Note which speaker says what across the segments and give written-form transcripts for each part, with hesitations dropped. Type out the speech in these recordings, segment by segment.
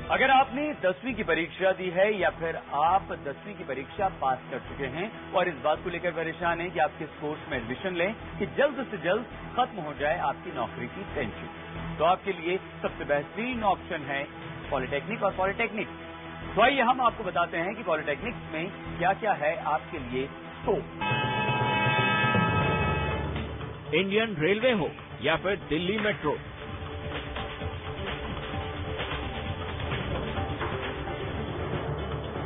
Speaker 1: अगर आपने 10वीं की परीक्षा दी है या फिर आप 10वीं की परीक्षा पास कर चुके हैं और इस बात को लेकर परेशान हैं कि आप किस कोर्स में एडमिशन लें कि जल्द से जल्द खत्म हो जाए आपकी नौकरी की टेंशन, तो आपके लिए सबसे बेहतरीन ऑप्शन है पॉलिटेक्निक और पॉलिटेक्निक। तो आइए हम आपको बताते हैं कि पॉलिटेक्निक्स में क्या क्या है आपके लिए स्कोप।
Speaker 2: इंडियन रेलवे हो या फिर दिल्ली मेट्रो,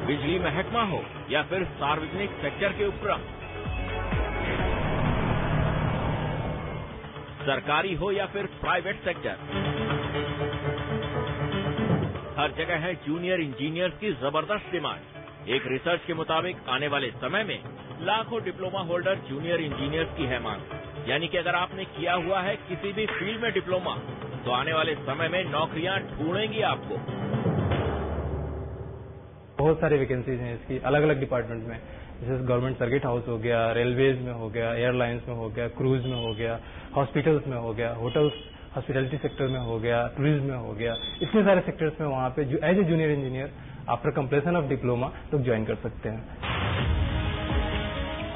Speaker 2: बिजली महकमा हो या फिर सार्वजनिक सेक्टर के उपक्रम, सरकारी हो या फिर प्राइवेट सेक्टर, हर जगह है जूनियर इंजीनियर्स की जबरदस्त डिमांड। एक रिसर्च के मुताबिक आने वाले समय में लाखों डिप्लोमा होल्डर जूनियर इंजीनियर्स की है मांग। यानी कि अगर आपने किया हुआ है किसी भी फील्ड में डिप्लोमा, तो आने वाले समय में नौकरियां ढूंढेंगी आपको।
Speaker 3: बहुत सारी वैकेंसीज हैं इसकी अलग अलग डिपार्टमेंट में, जैसे गवर्नमेंट सर्किट हाउस हो गया, रेलवेज में हो गया, एयरलाइंस में हो गया, क्रूज में हो गया, हॉस्पिटल्स में हो गया, होटल्स हॉस्पिटैलिटी सेक्टर में हो गया, टूरिज्म में हो गया। इतने सारे सेक्टर्स में वहां पे as a junior engineer after completion of diploma लोग ज्वाइन कर सकते हैं।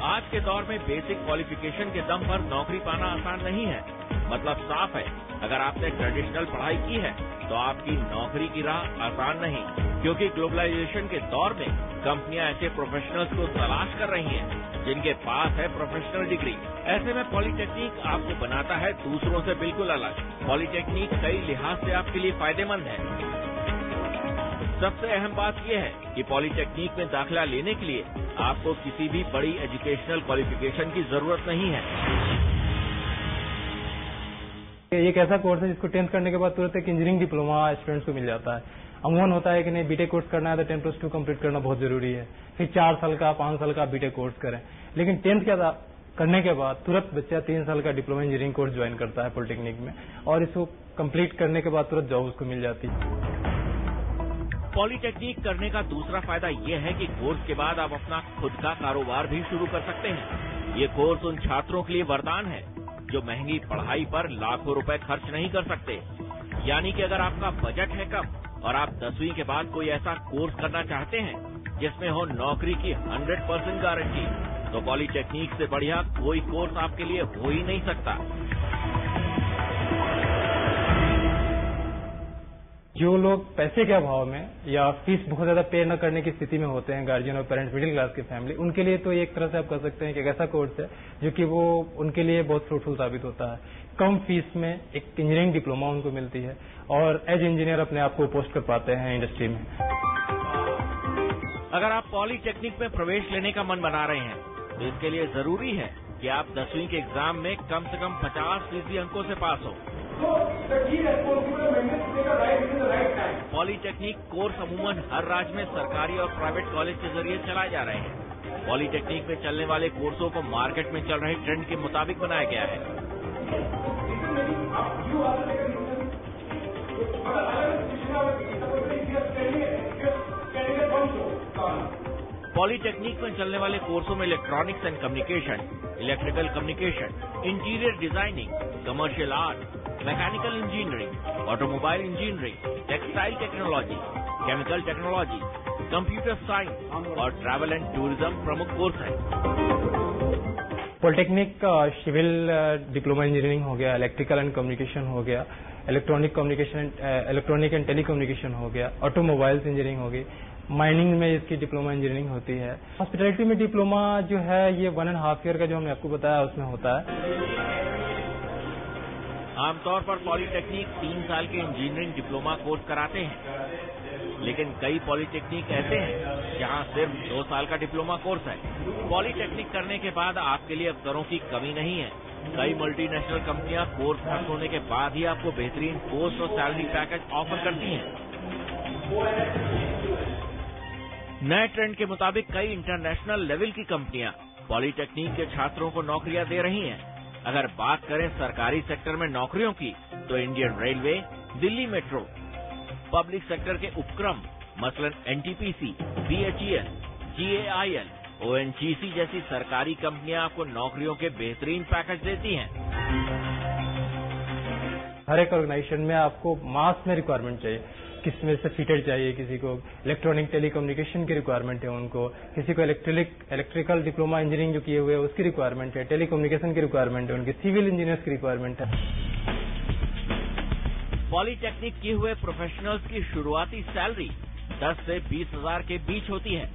Speaker 2: आज के दौर में बेसिक क्वालिफिकेशन के दम पर नौकरी पाना आसान नहीं है। मतलब साफ है, अगर आपने ट्रेडिशनल पढ़ाई की है तो आपकी नौकरी की राह आसान नहीं, क्योंकि ग्लोबलाइजेशन के दौर में कंपनियां ऐसे प्रोफेशनल्स को तलाश कर रही हैं जिनके पास है प्रोफेशनल डिग्री। ऐसे में पॉलिटेक्निक आपको बनाता है दूसरों से बिल्कुल अलग। पॉलिटेक्निक कई लिहाज से आपके लिए फायदेमंद है। सबसे अहम बात यह है कि पॉलिटेक्निक में दाखिला लेने के लिए आपको किसी भी बड़ी एजुकेशनल क्वालिफिकेशन की जरूरत नहीं है।
Speaker 3: एक ऐसा कोर्स है जिसको 10th करने के बाद तुरंत एक इंजीनियरिंग डिप्लोमा स्टूडेंट्स को मिल जाता है। अमूमन होता है कि नहीं, बीटेक कोर्स करना है तो 10+2 कंप्लीट करना बहुत जरूरी है, फिर 4 साल का 5 साल का बीटेक कोर्स करें। लेकिन 10th करने के बाद तुरंत बच्चा 3 साल का डिप्लोमा इंजीनियरिंग कोर्स ज्वाइन करता है पॉलिटेक्निक में, और इसको कंप्लीट करने के बाद तुरंत जॉब उसको मिल जाती है।
Speaker 2: पॉलिटेक्निक करने का दूसरा फायदा ये है कि कोर्स के बाद आप अपना खुद का कारोबार भी शुरू कर सकते हैं। ये कोर्स उन छात्रों के लिए वरदान है जो महंगी पढ़ाई पर लाखों रुपए खर्च नहीं कर सकते। यानी कि अगर आपका बजट है कम और आप 10वीं के बाद कोई ऐसा कोर्स करना चाहते हैं जिसमें हो नौकरी की 100% गारंटी, तो पॉलिटेक्निक से बढ़िया कोई कोर्स आपके लिए हो ही नहीं सकता।
Speaker 3: जो लोग पैसे के अभाव में या फीस बहुत ज्यादा पे न करने की स्थिति में होते हैं, गार्जियन और पेरेंट्स, मिडिल क्लास की फैमिली, उनके लिए तो एक तरह से आप कह सकते हैं कि एक ऐसा कोर्स है जो कि वो उनके लिए बहुत फ्रूटफुल साबित होता है। कम फीस में एक इंजीनियरिंग डिप्लोमा उनको मिलती है और एज इंजीनियर अपने आप को पोस्ट कर पाते हैं इंडस्ट्री में।
Speaker 2: अगर आप पॉलिटेक्निक में प्रवेश लेने का मन बना रहे हैं तो इसके लिए जरूरी है कि आप 10वीं के एग्जाम में कम से कम 50% अंकों से पास हो। पॉलिटेक्निक कोर्स अमूमन हर राज्य में सरकारी और प्राइवेट कॉलेज के जरिए चलाए जा रहे हैं। पॉलिटेक्निक में चलने वाले कोर्सों को मार्केट में चल रहे ट्रेंड के मुताबिक बनाया गया है। पॉलिटेक्निक में चलने वाले कोर्सों में electronics and communication, electrical communication, interior designing, commercial art, mechanical engineering, automobile engineering, textile technology, chemical technology, computer science और ट्रैवल एंड टूरिज्म प्रमुख कोर्स हैं।
Speaker 3: पॉलिटेक्निक सिविल डिप्लोमा इंजीनियरिंग हो गया, इलेक्ट्रिकल एंड कम्युनिकेशन हो गया, इलेक्ट्रॉनिक एंड टेली कम्युनिकेशन हो गया, automobiles engineering हो गई, माइनिंग में इसकी डिप्लोमा इंजीनियरिंग होती है। हॉस्पिटैलिटी में डिप्लोमा जो है ये 1.5 ईयर का जो हमने आपको बताया उसमें होता है।
Speaker 2: आमतौर पर पॉलिटेक्निक 3 साल के इंजीनियरिंग डिप्लोमा कोर्स कराते हैं, लेकिन कई पॉलिटेक्निक ऐसे हैं जहां सिर्फ 2 साल का डिप्लोमा कोर्स है। पॉलिटेक्निक करने के बाद आपके लिए अवसरों की कमी नहीं है। कई मल्टीनेशनल कंपनियां कोर्स खत्म होने के बाद ही आपको बेहतरीन पोस्ट और सैलरी पैकेज ऑफर करती हैं। नए ट्रेंड के मुताबिक कई इंटरनेशनल लेवल की कंपनियां पॉलिटेक्निक के छात्रों को नौकरियां दे रही हैं। अगर बात करें सरकारी सेक्टर में नौकरियों की, तो Indian railway, Delhi metro, public sector के उपक्रम मसलन एनटीपीसी, बीएचईएल, जीएआईएल, ओएनजीसी जैसी सरकारी कंपनियां आपको नौकरियों के बेहतरीन पैकेज देती हैं।
Speaker 3: हर एक ऑर्गेनाइजेशन में आपको मास में रिक्वायरमेंट चाहिए, किस में से फिटेड चाहिए, किसी को इलेक्ट्रॉनिक टेलीकम्युनिकेशन की रिक्वायरमेंट है उनको, किसी को इलेक्ट्रिकल डिप्लोमा इंजीनियरिंग जो किए हुए है उसकी रिक्वायरमेंट है, टेलीकम्युनिकेशन की रिक्वायरमेंट है उनकी, सिविल इंजीनियर्स की रिक्वायरमेंट है।
Speaker 2: पॉलीटेक्निक किए हुए प्रोफेशनल्स की शुरुआती सैलरी 10 से 20 हजार के बीच होती है।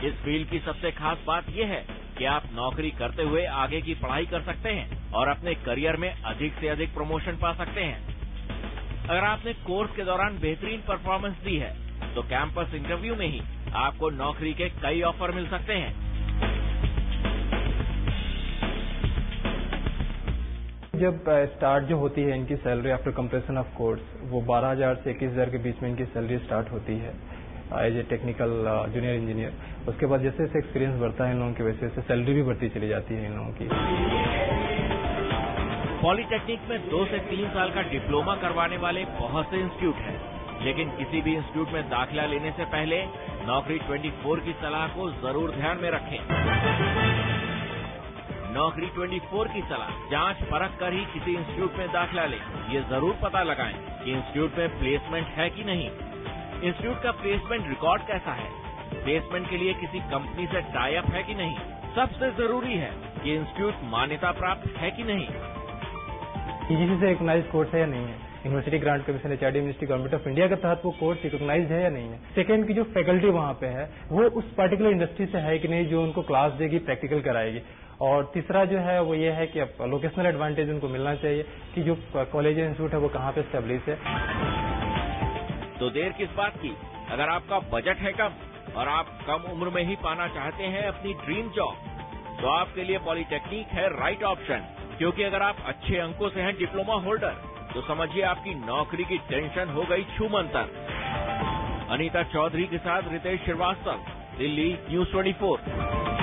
Speaker 2: इस फील्ड की सबसे खास बात यह है कि आप नौकरी करते हुए आगे की पढ़ाई कर सकते हैं और अपने करियर में अधिक से अधिक प्रमोशन पा सकते हैं। अगर आपने कोर्स के दौरान बेहतरीन परफॉर्मेंस दी है तो कैंपस इंटरव्यू में ही आपको नौकरी के कई ऑफर मिल सकते हैं।
Speaker 3: जब स्टार्ट जो होती है इनकी salary after completion of course, वो 12,000 से 21,000 के बीच में इनकी सैलरी स्टार्ट होती है as a technical junior engineer. उसके बाद जैसे जैसे एक्सपीरियंस बढ़ता है इन लोगों की, वैसे वैसे सैलरी भी बढ़ती चली जाती है इन लोगों की।
Speaker 2: पॉलीटेक्निक में 2 से 3 साल का डिप्लोमा करवाने वाले बहुत से इंस्टीट्यूट हैं, लेकिन किसी भी इंस्टीट्यूट में दाखिला लेने से पहले नौकरी 24 की सलाह को जरूर ध्यान में रखें। नौकरी 24 की सलाह जांच परख कर ही किसी इंस्टीट्यूट में दाखिला लें। ये जरूर पता लगाएं कि इंस्टीट्यूट में प्लेसमेंट है कि नहीं, इंस्टीट्यूट का प्लेसमेंट रिकॉर्ड कैसा है, प्लेसमेंट के लिए किसी कंपनी से टाई अप है कि नहीं। सबसे जरूरी है कि इंस्टीट्यूट मान्यता प्राप्त है कि नहीं,
Speaker 3: यूजीसी से रिकॉग्नाइज कोर्स है या नहीं है, university grant commission HRD ministry government of India के तहत वो कोर्स रिकॉग्नाइज है या नहीं है। सेकेंड की जो फैकल्टी वहाँ पे है वो उस पर्टिकुलर इंडस्ट्री से है कि नहीं जो उनको क्लास देगी, प्रैक्टिकल कराएगी। और तीसरा जो है वो ये है कि अब लोकेशनल एडवांटेज उनको मिलना चाहिए कि जो कॉलेज या इंस्टीट्यूट है वो कहाँ पे स्टेब्लिश है।
Speaker 2: तो देर किस बात की, अगर आपका बजट है कम और आप कम उम्र में ही पाना चाहते हैं अपनी ड्रीम जॉब, तो आपके लिए पॉलीटेक्निक है राइट ऑप्शन। क्योंकि अगर आप अच्छे अंकों से हैं डिप्लोमा होल्डर, तो समझिए आपकी नौकरी की टेंशन हो गई छूमंतर। अनीता चौधरी के साथ रितेश श्रीवास्तव, दिल्ली, News 24।